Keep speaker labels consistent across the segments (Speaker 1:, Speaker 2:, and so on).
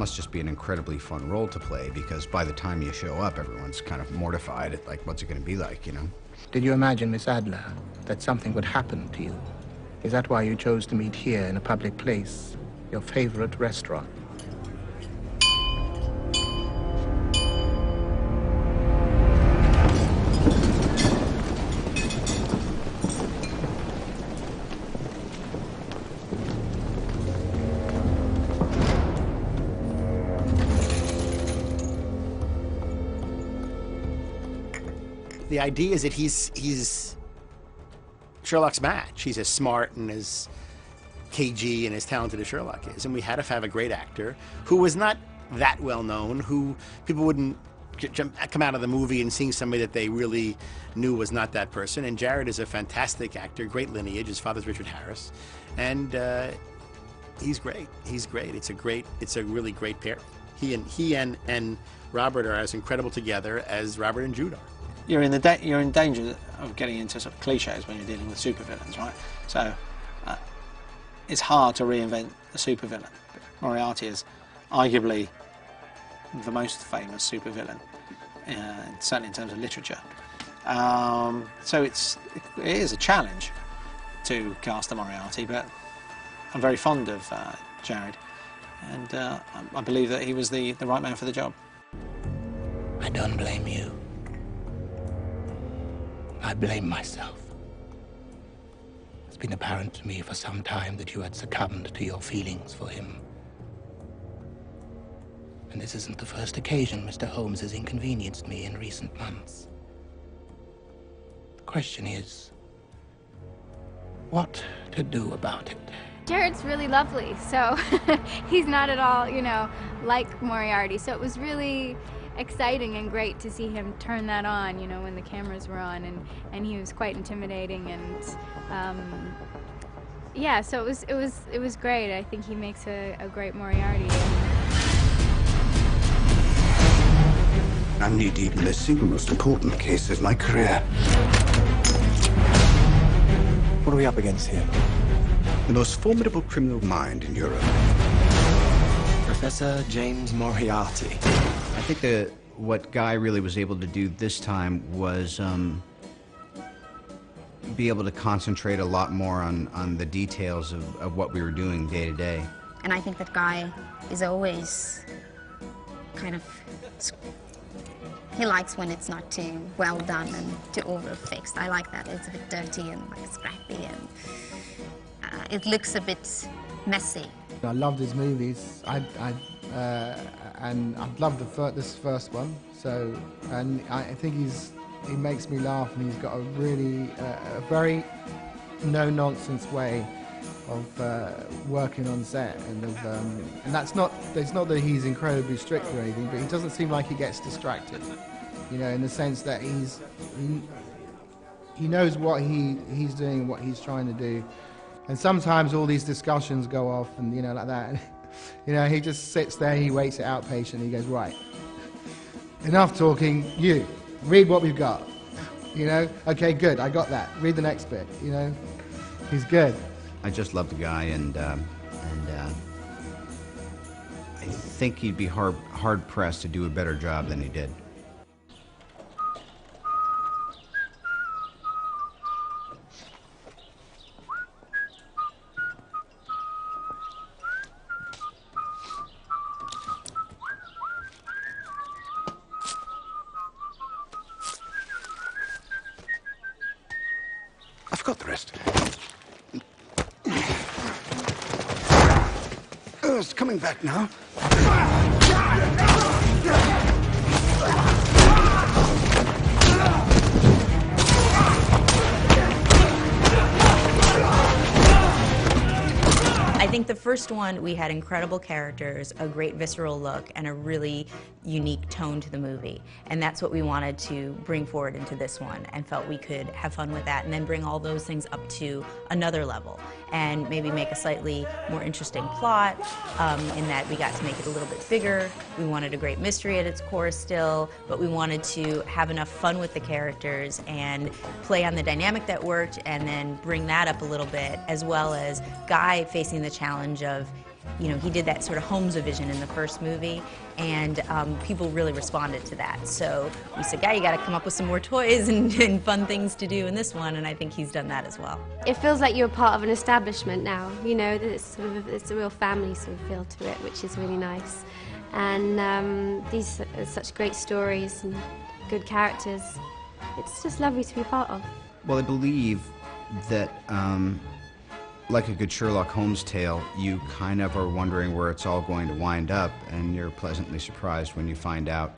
Speaker 1: must just be an incredibly fun role to play, because by the time you show up, everyone's kind of mortified at, like, what's it going to be like, you know?
Speaker 2: Did you imagine, Miss Adler, that something would happen to you? Is that why you chose to meet here in a public place, your favorite restaurant?
Speaker 3: The idea is that he's Sherlock's match. He's as smart and as cagey and as talented as Sherlock is. And we had to have a great actor who was not that well known, who people wouldn't come out of the movie and seeing somebody that they really knew was not that person. And Jared is a fantastic actor, great lineage. His father's Richard Harris. And he's great. He's great. It's a really great pair. He and Robert are as incredible together as Robert and Jude are.
Speaker 4: You're in danger of getting into sort of cliches when you're dealing with supervillains, right? So it's hard to reinvent a supervillain. Moriarty is arguably the most famous supervillain, certainly in terms of literature. So it is a challenge to cast a Moriarty, but I'm very fond of Jared, and I believe that he was the right man for the job.
Speaker 2: I don't blame you. I blame myself. It's been apparent to me for some time that you had succumbed to your feelings for him. And this isn't the first occasion Mr. Holmes has inconvenienced me in recent months. The question is, what to do about it?
Speaker 5: Jared's really lovely, so he's not at all, you know, like Moriarty. So it was really exciting and great to see him turn that on, you know, when the cameras were on, and he was quite intimidating, and yeah, so it was great. I think he makes a great Moriarty.
Speaker 1: I'm knee-deep in the single most important case of my career.
Speaker 6: What are we up against here?
Speaker 1: The most formidable criminal mind in Europe.
Speaker 6: Professor James Moriarty.
Speaker 1: I think what Guy really was able to do this time was be able to concentrate a lot more on the details of what we were doing day to day.
Speaker 7: And I think that Guy is always kind of, he likes when it's not too well done and too over-fixed. I like that. It's a bit dirty and like scrappy, and it looks a bit messy.
Speaker 8: I loved his movies, and I've loved this first one. So, and I think he makes me laugh, and he's got a really a very no-nonsense way of working on set, and that's not. It's not that he's incredibly strict or anything, but he doesn't seem like he gets distracted. You know, in the sense that he knows what he's doing, what he's trying to do. And sometimes all these discussions go off, and you know, like that. You know, he just sits there, he waits it out patiently. He goes, right, enough talking. You read what we've got. You know, okay, good, I got that. Read the next bit. You know, he's good.
Speaker 1: I just love the guy, and I think he'd be hard pressed to do a better job than he did.
Speaker 6: I've got the rest.
Speaker 1: It's coming back now.
Speaker 9: I think the first one, we had incredible characters, a great visceral look, and a really unique tone to the movie. And that's what we wanted to bring forward into this one, and felt we could have fun with that, and then bring all those things up to another level, and maybe make a slightly more interesting plot, in that we got to make it a little bit bigger. We wanted a great mystery at its core still, but we wanted to have enough fun with the characters and play on the dynamic that worked, and then bring that up a little bit, as well as Guy facing the challenge of You know, he did that sort of Holmes-vision in the first movie, and people really responded to that. So we said, yeah, you got to come up with some more toys and fun things to do in this one, and I think he's done that as well.
Speaker 10: It feels like you're part of an establishment now. You know, that it's a real family sort of feel to it, which is really nice. And these are such great stories and good characters. It's just lovely to be part of.
Speaker 1: Well, I believe that, like a good Sherlock Holmes tale, you kind of are wondering where it's all going to wind up, and you're pleasantly surprised when you find out.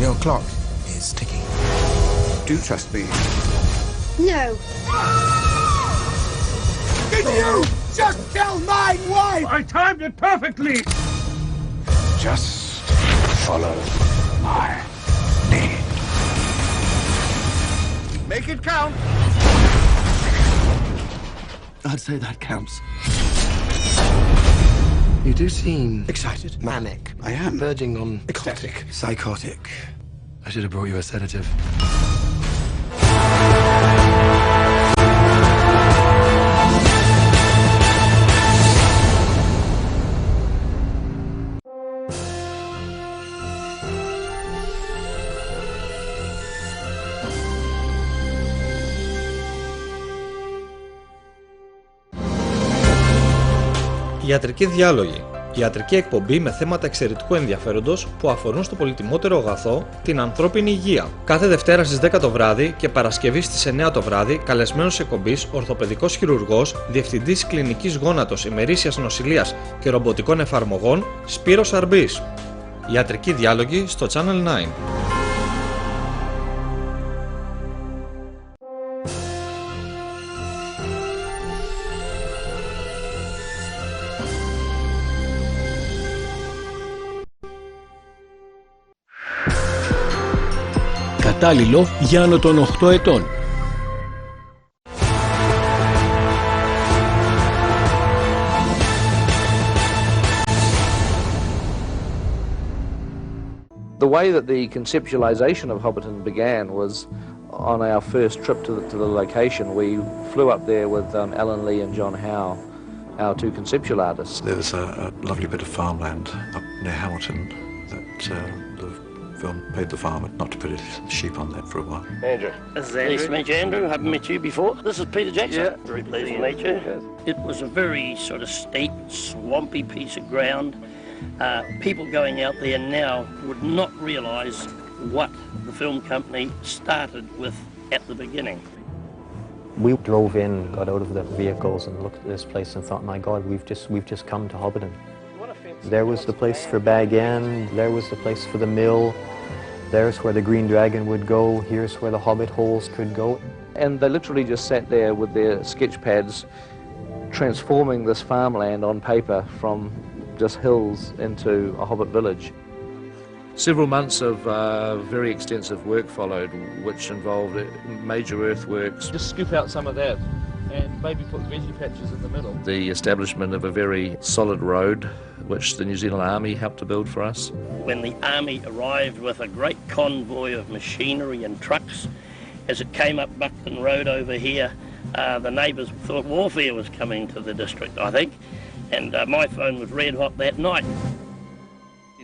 Speaker 6: Your clock is ticking. Do trust me.
Speaker 10: No.
Speaker 11: Did you just kill my wife? I timed it perfectly.
Speaker 6: Just follow my lead.
Speaker 11: Make it count.
Speaker 6: I'd say that counts. You do seem excited, manic. I am. Verging on ecstatic. Psychotic. I should have brought you a sedative.
Speaker 12: Ιατρικοί διάλογοι. Ιατρική εκπομπή με θέματα εξαιρετικού ενδιαφέροντος που αφορούν στο πολυτιμότερο αγαθό, την ανθρώπινη υγεία. Κάθε Δευτέρα στις 10 το βράδυ και Παρασκευή στις 9 το βράδυ, καλεσμένος εκπομπής, ορθοπαιδικός χειρουργός, διευθυντής κλινικής γόνατος, ημερήσιας νοσηλείας και ρομποτικών εφαρμογών, Σπύρος Αρμπής. Ιατρικοί διάλογοι στο Channel 9.
Speaker 13: Κατάλληλο για άνω των 8 ετών.
Speaker 14: The way that the conceptualization of Hobbiton began was on our first trip to the location. We flew up there with Alan Lee and John Howe, our two conceptual artists.
Speaker 6: There's a lovely bit of farmland up near Hamilton that the film paid the farmer not to put his sheep on that for a while.
Speaker 15: Andrew. This is Andrew. Nice to meet you, Andrew. Haven't met you before. This is Peter Jackson. Yeah. Very pleased to meet you. Yes. It was a very sort of steep, swampy piece of ground. People going out there now would not realise what the film company started with at the beginning.
Speaker 16: We drove in, got out of the vehicles and looked at this place and thought, my God, we've just come to Hobbiton. There was the place for Bag End, there was the place for the mill, there's where the Green Dragon would go, here's where the Hobbit holes could go.
Speaker 14: And they literally just sat there with their sketch pads transforming this farmland on paper from just hills into a Hobbit village. Several months of very extensive work followed, which involved major earthworks. Just scoop out some of that and maybe put veggie patches in the middle. The establishment of a very solid road, which the New Zealand Army helped to build for us.
Speaker 15: When the Army arrived with a great convoy of machinery and trucks, as it came up Buckton Road over here, the neighbours thought warfare was coming to the district, I think, and my phone was red hot that night.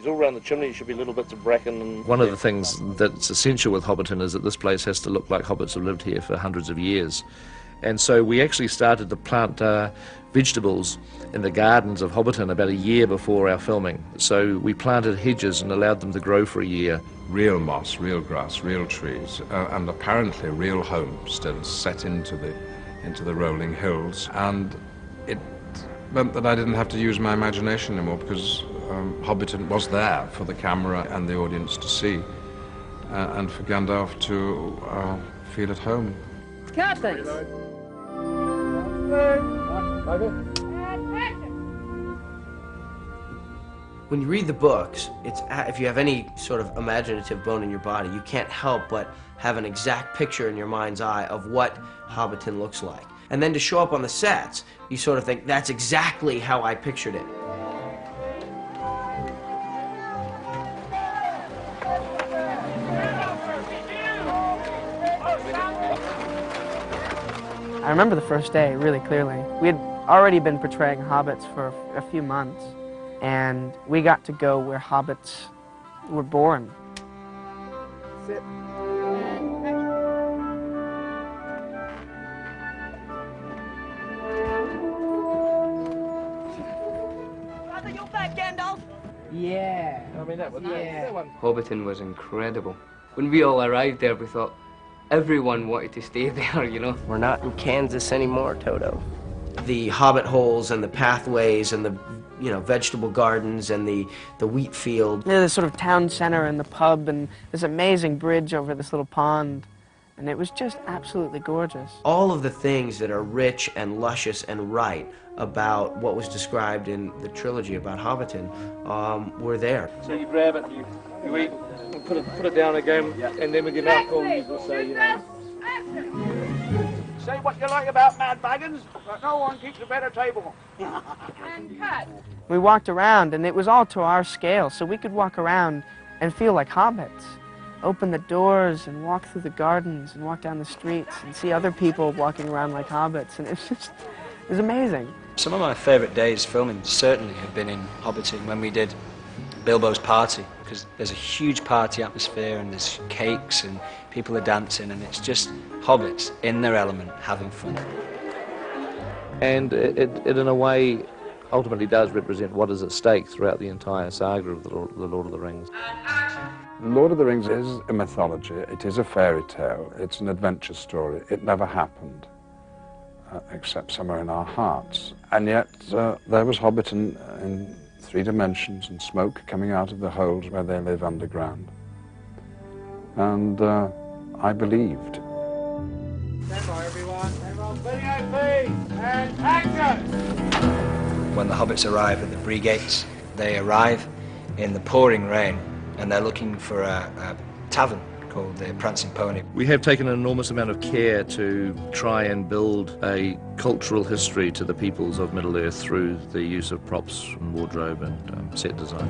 Speaker 14: All around the chimney should be little bits of bracken. One of the things that's essential with Hobbiton is that this place has to look like hobbits have lived here for hundreds of years. And so we actually started to plant vegetables in the gardens of Hobbiton about a year before our filming. So we planted hedges and allowed them to grow for a year.
Speaker 17: Real moss, real grass, real trees, and apparently real homesteads set into the rolling hills. And it meant that I didn't have to use my imagination anymore, because Hobbiton was there for the camera and the audience to see, and for Gandalf to feel at home.
Speaker 18: Captain!
Speaker 19: When you read the books, if you have any sort of imaginative bone in your body, you can't help but have an exact picture in your mind's eye of what Hobbiton looks like. And then to show up on the sets, you sort of think, that's exactly how I pictured it.
Speaker 14: I
Speaker 18: remember the first day really clearly. We had already been portraying hobbits for a few months, and we got to go where hobbits were born. Sit.
Speaker 20: Yeah.
Speaker 19: I mean, that one.
Speaker 20: Hobbiton was incredible. When we all arrived there, we thought everyone wanted to stay there, you know.
Speaker 19: We're not in Kansas anymore, Toto. The hobbit holes and the pathways and the, you know, vegetable gardens and the wheat field.
Speaker 18: Yeah, this sort of town center and the pub and this amazing bridge over this little pond. And it was just absolutely gorgeous.
Speaker 19: All of the things that are rich and luscious and right about what was described in the trilogy about Hobbiton were there.
Speaker 21: So you grab it, you eat, and put it down again, and then with your mouth full, you will say, you know.
Speaker 11: Say what you like about Mad Baggins, but no one keeps a better table.
Speaker 18: And cut. We walked around, and it was all to our scale, so we could walk around and feel like hobbits. Open the doors and walk through the gardens and walk down the streets and see other people walking around like hobbits, and it was amazing.
Speaker 22: Some of my favourite days filming certainly have been in Hobbiton when we did Bilbo's party, because there's a huge party atmosphere and there's cakes and people are dancing and it's just hobbits in their element having fun.
Speaker 14: And it in a way ultimately does represent what is at stake throughout the entire saga of the Lord of the Rings.
Speaker 17: Lord of the Rings is a mythology, it is a fairy tale, it's an adventure story. It never happened, except somewhere in our hearts. And yet there was Hobbiton in 3 dimensions and smoke coming out of the holes where they live underground. And I believed.
Speaker 11: Stand by, everyone. Everyone, video feed and action!
Speaker 22: When the hobbits arrive at the Bree Gates, they arrive in the pouring rain and they're looking for a tavern called the Prancing Pony.
Speaker 14: We have taken an enormous amount of care to try and build a cultural history to the peoples of Middle-earth through the use of props and wardrobe and set design.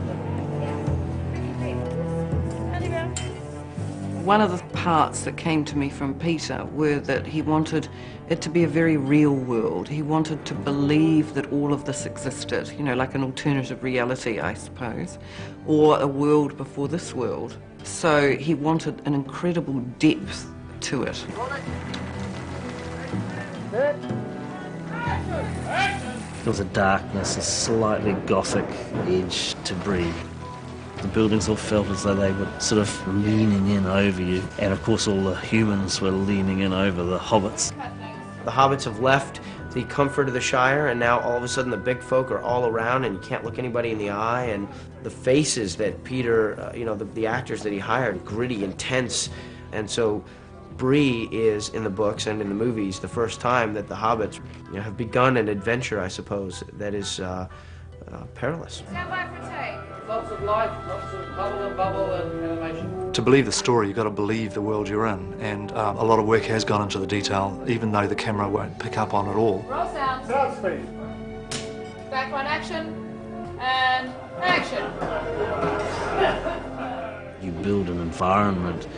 Speaker 23: One of the parts that came to me from Peter were that he wanted it to be a very real world. He wanted to believe that all of this existed, you know, like an alternative reality, I suppose, or a world before this world. So he wanted an incredible depth to it.
Speaker 24: There was a darkness, a slightly gothic edge to Bree. The buildings all felt as though they were sort of leaning in over you, and of course all the humans were leaning in over the hobbits.
Speaker 19: The hobbits have left the comfort of the Shire, and now all of a sudden the big folk are all around and you can't look anybody in the eye, and the faces that Peter, you know, the actors that he hired, gritty, intense, and so Bree is, in the books and in the movies, the first time that the hobbits, you know, have begun an adventure, I suppose, that is perilous.
Speaker 11: Stand by for take. Lots of light, lots of bubble and animation.
Speaker 6: To believe the story, you've got to believe the world you're in, and a lot of work has gone into the detail, even though the camera won't pick up on it all.
Speaker 11: Roll sound. Sound speed. Back one, action. And action.
Speaker 24: You build an environment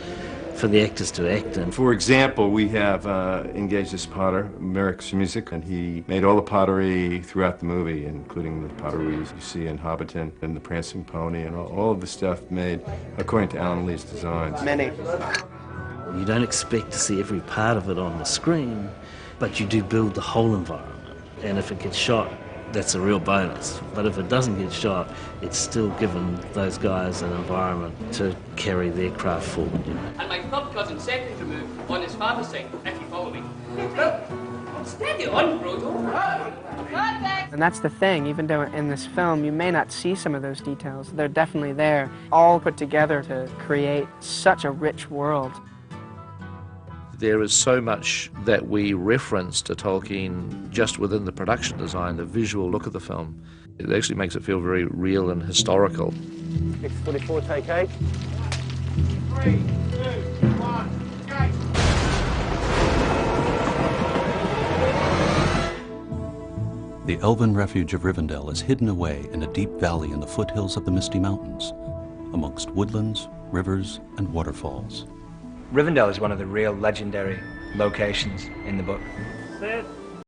Speaker 24: for the actors to act in.
Speaker 25: For example, we have engaged this potter, Merrick Music, and he made all the pottery throughout the movie, including the pottery you see in Hobbiton and the Prancing Pony and all of the stuff made according to Alan Lee's designs.
Speaker 19: Many.
Speaker 24: You don't expect to see every part of it on the screen, but you do build the whole environment. And if it gets shot, that's a real bonus. But if it doesn't get shot, it's still given those guys an environment to carry their craft forward, you know.
Speaker 20: And my third cousin second to move on his father's side, if you follow me. Steady on, Frodo.
Speaker 18: And that's the thing, even though in this film you may not see some of those details, they're definitely there, all put together to create such a rich world.
Speaker 14: There is so much that we reference to Tolkien just within the production design, the visual look of the film. It actually makes it feel very real and historical.
Speaker 19: 644, take 8.
Speaker 11: 3, 2, 1, go!
Speaker 26: The elven refuge of Rivendell is hidden away in a deep valley in the foothills of the Misty Mountains, amongst woodlands, rivers, and waterfalls.
Speaker 22: Rivendell is one of the real legendary locations in the book.
Speaker 21: set.